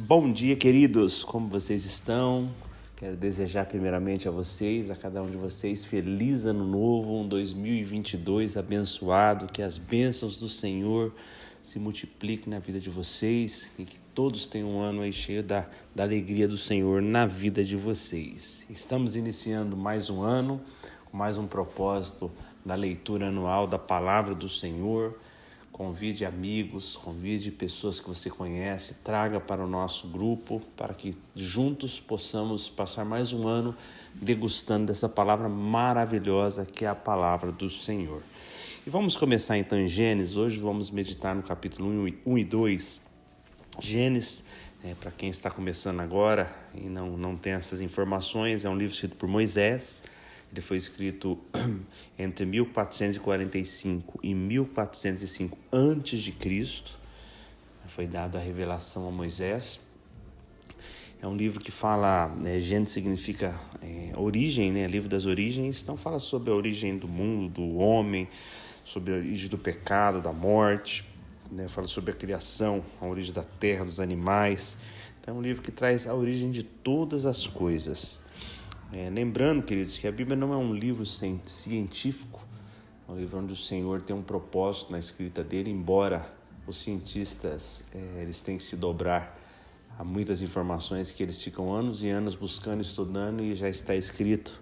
Bom dia, queridos, como vocês estão? Quero desejar primeiramente a vocês, a cada um de vocês, feliz ano novo, um 2022 abençoado, que as bênçãos do Senhor se multipliquem na vida de vocês e que todos tenham um ano aí cheio da alegria do Senhor na vida de vocês. Estamos iniciando mais um ano, com mais um propósito da leitura anual da Palavra do Senhor. Convide amigos, convide pessoas que você conhece, traga para o nosso grupo, para que juntos possamos passar mais um ano degustando dessa palavra maravilhosa que é a Palavra do Senhor. E vamos começar então em Gênesis. Hoje vamos meditar no capítulo 1 e 2. Gênesis, para quem está começando agora e não tem essas informações, é um livro escrito por Moisés. Ele foi escrito entre 1445 e 1405 a.C. Foi dada a revelação a Moisés. É um livro que fala, Gênesis significa origem, livro das origens. Então fala sobre a origem do mundo, do homem, sobre a origem do pecado, da morte. Fala sobre a criação, a origem da terra, dos animais. Então é um livro que traz a origem de todas as coisas. Lembrando, queridos, que a Bíblia não é um livro científico, é um livro onde o Senhor tem um propósito na escrita dele, embora os cientistas eles têm que se dobrar a muitas informações que eles ficam anos e anos buscando, estudando, e já está escrito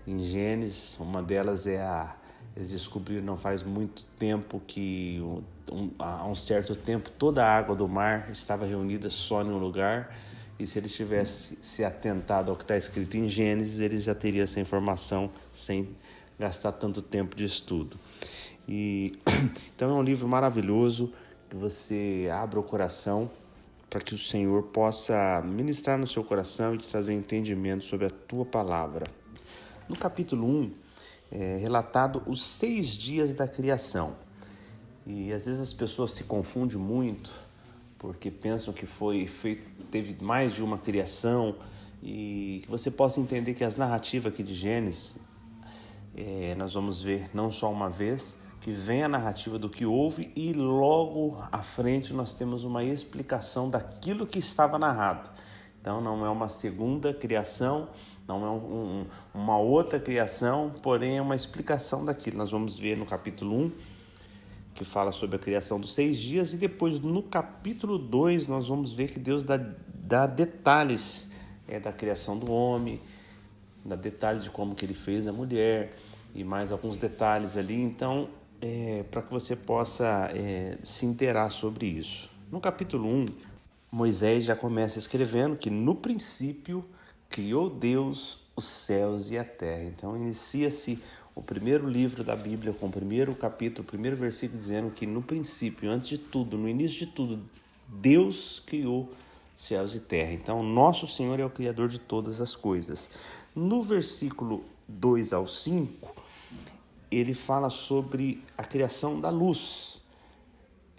em Gênesis. Uma delas eles descobriram não faz muito tempo que há um certo tempo toda a água do mar estava reunida só em um lugar. E se eles tivessem se atentado ao que está escrito em Gênesis, eles já teriam essa informação sem gastar tanto tempo de estudo. Então é um livro maravilhoso, que você abra o coração para que o Senhor possa ministrar no seu coração e te trazer entendimento sobre a tua palavra. No capítulo 1, é relatado os 6 dias da criação. E às vezes as pessoas se confundem muito, porque pensam que teve mais de uma criação, e que você possa entender que as narrativas aqui de Gênesis, nós vamos ver não só uma vez, que vem a narrativa do que houve e logo à frente nós temos uma explicação daquilo que estava narrado. Então não é uma segunda criação, não é uma outra criação, porém é uma explicação daquilo. Nós vamos ver no capítulo 1, que fala sobre a criação dos 6 dias, e depois no capítulo 2 nós vamos ver que Deus dá detalhes da criação do homem, dá detalhes de como que ele fez a mulher e mais alguns detalhes ali, então para que você possa se inteirar sobre isso. No capítulo 1, Moisés já começa escrevendo que no princípio criou Deus os céus e a terra. Então inicia-se o primeiro livro da Bíblia, com o primeiro capítulo, o primeiro versículo, dizendo que no princípio, antes de tudo, no início de tudo, Deus criou céus e terra. Então, nosso Senhor é o Criador de todas as coisas. No versículo 2 ao 5, ele fala sobre a criação da luz.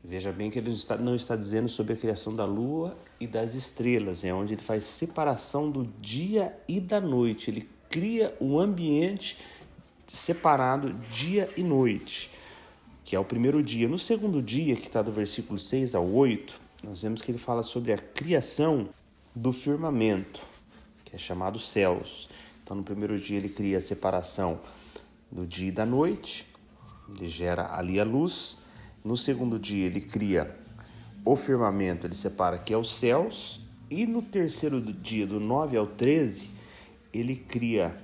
Veja bem que ele não está dizendo sobre a criação da lua e das estrelas, onde ele faz separação do dia e da noite. Ele cria o ambiente separado dia e noite, que é o primeiro dia. No segundo dia, que está do versículo 6 ao 8, nós vemos que ele fala sobre a criação do firmamento, que é chamado céus. Então no primeiro dia ele cria a separação do dia e da noite, ele gera ali a luz. No segundo dia ele cria o firmamento, ele separa que é os céus, e no terceiro dia, do 9 ao 13, ele cria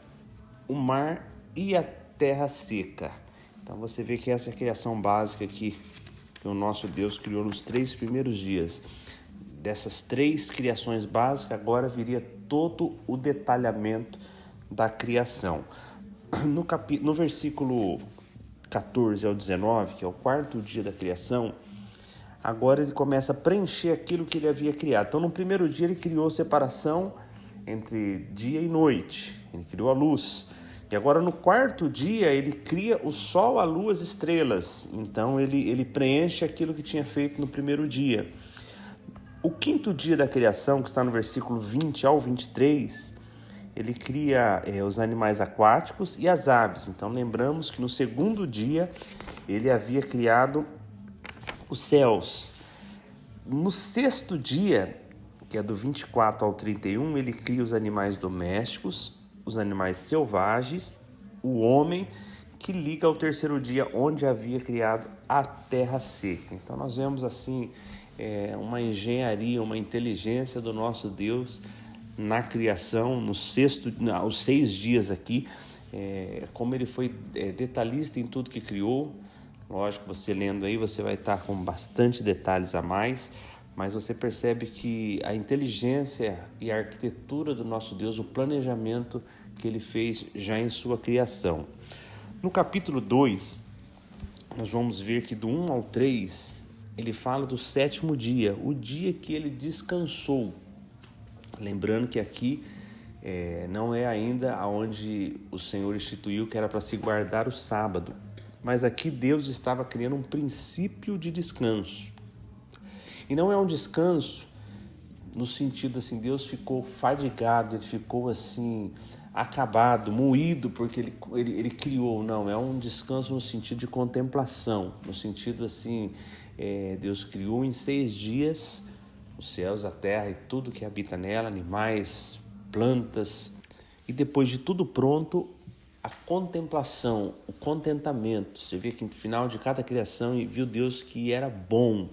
o mar e a terra seca. Então você vê que essa é a criação básica que o nosso Deus criou nos 3 primeiros dias. Dessas 3 criações básicas, agora viria todo o detalhamento da criação. No versículo 14 ao 19, que é o 4º dia da criação, agora ele começa a preencher aquilo que ele havia criado. Então no primeiro dia ele criou separação entre dia e noite, ele criou a luz. E agora no 4º dia ele cria o sol, a lua, as estrelas. Então ele preenche aquilo que tinha feito no primeiro dia. O 5º dia da criação, que está no versículo 20 ao 23, ele cria os animais aquáticos e as aves. Então lembramos que no segundo dia ele havia criado os céus. No 6º dia que é do 24 ao 31, ele cria os animais domésticos, os animais selvagens, o homem, que liga ao terceiro dia, onde havia criado a terra seca. Então nós vemos assim uma engenharia, uma inteligência do nosso Deus na criação, aos 6 dias aqui, como ele foi detalhista em tudo que criou. Lógico, você lendo aí, você vai estar com bastante detalhes a mais, mas você percebe que a inteligência e a arquitetura do nosso Deus, o planejamento que ele fez já em sua criação. No capítulo 2, nós vamos ver que do 1 ao 3, ele fala do 7º dia, o dia que ele descansou. Lembrando que aqui não é ainda aonde o Senhor instituiu que era para se guardar o sábado, mas aqui Deus estava criando um princípio de descanso. E não é um descanso no sentido assim, Deus ficou fadigado, ele ficou assim, acabado, moído, porque ele criou. Não, é um descanso no sentido de contemplação, no sentido assim, Deus criou em 6 dias os céus, a terra e tudo que habita nela, animais, plantas, e depois de tudo pronto, a contemplação, o contentamento. Você vê que no final de cada criação viu Deus que era bom.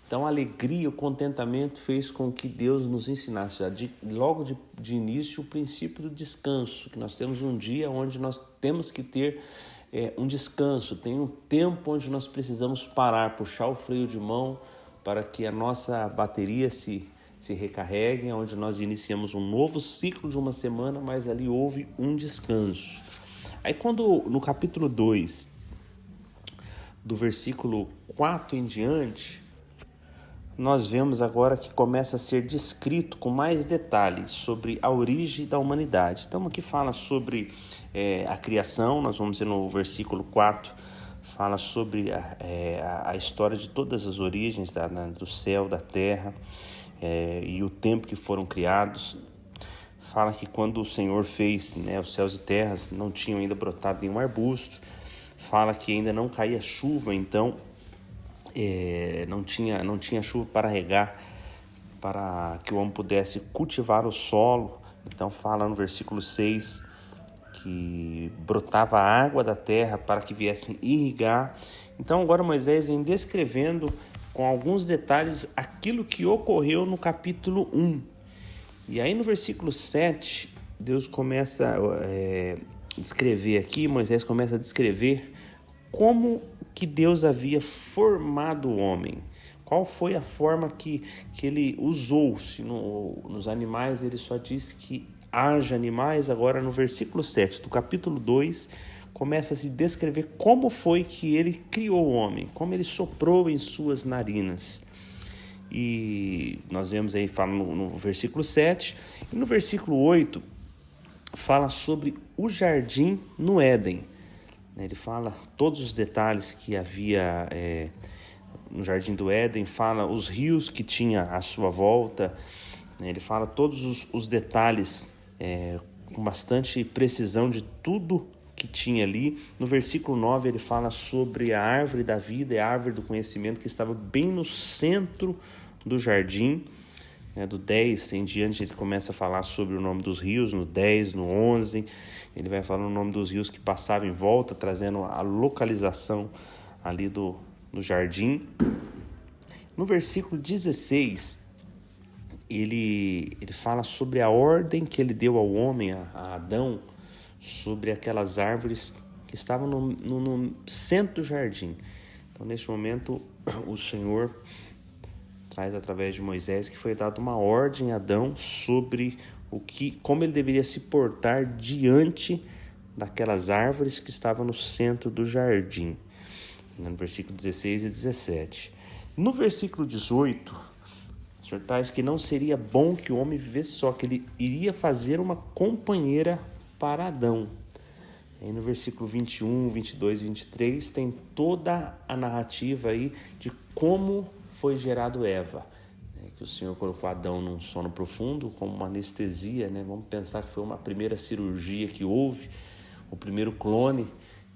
Então a alegria, o contentamento fez com que Deus nos ensinasse logo de início o princípio do descanso, que nós temos um dia onde nós temos que ter um descanso, tem um tempo onde nós precisamos parar, puxar o freio de mão para que a nossa bateria se recarregue, onde nós iniciamos um novo ciclo de uma semana, mas ali houve um descanso. Aí quando no capítulo 2, do versículo 4 em diante, nós vemos agora que começa a ser descrito com mais detalhes sobre a origem da humanidade. Então aqui fala sobre a criação, nós vamos ver no versículo 4, fala sobre a história de todas as origens do céu, da terra e o tempo que foram criados. Fala que quando o Senhor fez os céus e terras, não tinham ainda brotado nenhum arbusto. Fala que ainda não caía chuva, então não tinha chuva para regar, para que o homem pudesse cultivar o solo. Então fala no versículo 6 que brotava água da terra para que viessem irrigar. Então agora Moisés vem descrevendo com alguns detalhes aquilo que ocorreu no capítulo 1. E aí no versículo 7, Deus começa a descrever aqui, Moisés começa a descrever como que Deus havia formado o homem. Qual foi a forma que ele usou? Se nos animais ele só disse que haja animais, agora no versículo 7 do capítulo 2, começa a se descrever como foi que ele criou o homem, como ele soprou em suas narinas. E nós vemos aí, fala no versículo 7, e no versículo 8 fala sobre o jardim no Éden. Ele fala todos os detalhes que havia no jardim do Éden, fala os rios que tinha à sua volta, ele fala todos os detalhes com bastante precisão de tudo que tinha ali. No versículo 9 ele fala sobre a árvore da vida e a árvore do conhecimento que estava bem no centro do jardim. Do 10 em diante ele começa a falar sobre o nome dos rios, no 10, no 11, ele vai falar o nome dos rios que passavam em volta, trazendo a localização ali do jardim. No versículo 16, ele fala sobre a ordem que ele deu ao homem, a Adão, sobre aquelas árvores que estavam no centro do jardim. Então, neste momento, o Senhor traz através de Moisés que foi dada uma ordem a Adão sobre como ele deveria se portar diante daquelas árvores que estavam no centro do jardim, no versículo 16 e 17. No versículo 18, o Senhor traz que não seria bom que o homem vivesse só, que ele iria fazer uma companheira para Adão. Aí no versículo 21, 22 e 23 tem toda a narrativa aí de como foi gerado Eva, que o Senhor colocou Adão num sono profundo, como uma anestesia, Vamos pensar que foi uma primeira cirurgia que houve, o primeiro clone,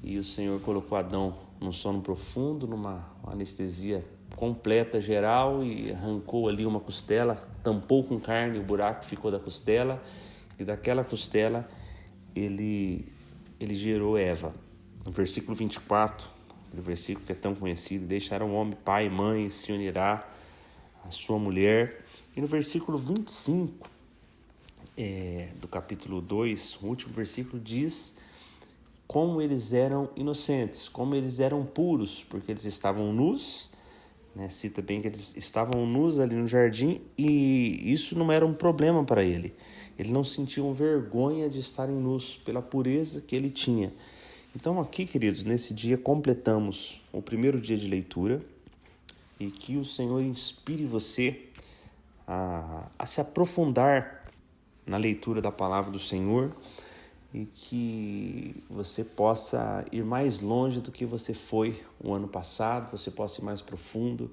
e o Senhor colocou Adão num sono profundo, numa anestesia completa, geral, e arrancou ali uma costela, tampou com carne, o buraco ficou da costela, e daquela costela ele gerou Eva. No versículo 24, o versículo que é tão conhecido: deixará o homem pai e mãe e se unirá à sua mulher. E no versículo 25 do capítulo 2, o último versículo, diz como eles eram inocentes, como eles eram puros, porque eles estavam nus, né? Cita bem que eles estavam nus ali no jardim, e isso não era um problema para ele. Ele não sentia vergonha de estarem nus pela pureza que ele tinha. Então aqui, queridos, nesse dia completamos o primeiro dia de leitura, e que o Senhor inspire você a se aprofundar na leitura da palavra do Senhor, e que você possa ir mais longe do que você foi o ano passado, você possa ir mais profundo.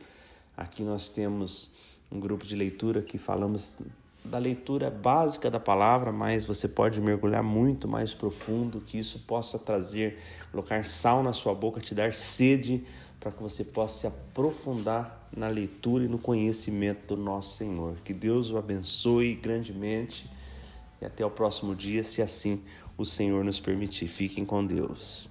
Aqui nós temos um grupo de leitura que falamos da leitura básica da palavra, mas você pode mergulhar muito mais profundo, que isso possa trazer, colocar sal na sua boca, te dar sede, para que você possa se aprofundar na leitura e no conhecimento do nosso Senhor. Que Deus o abençoe grandemente, e até o próximo dia, se assim o Senhor nos permitir. Fiquem com Deus.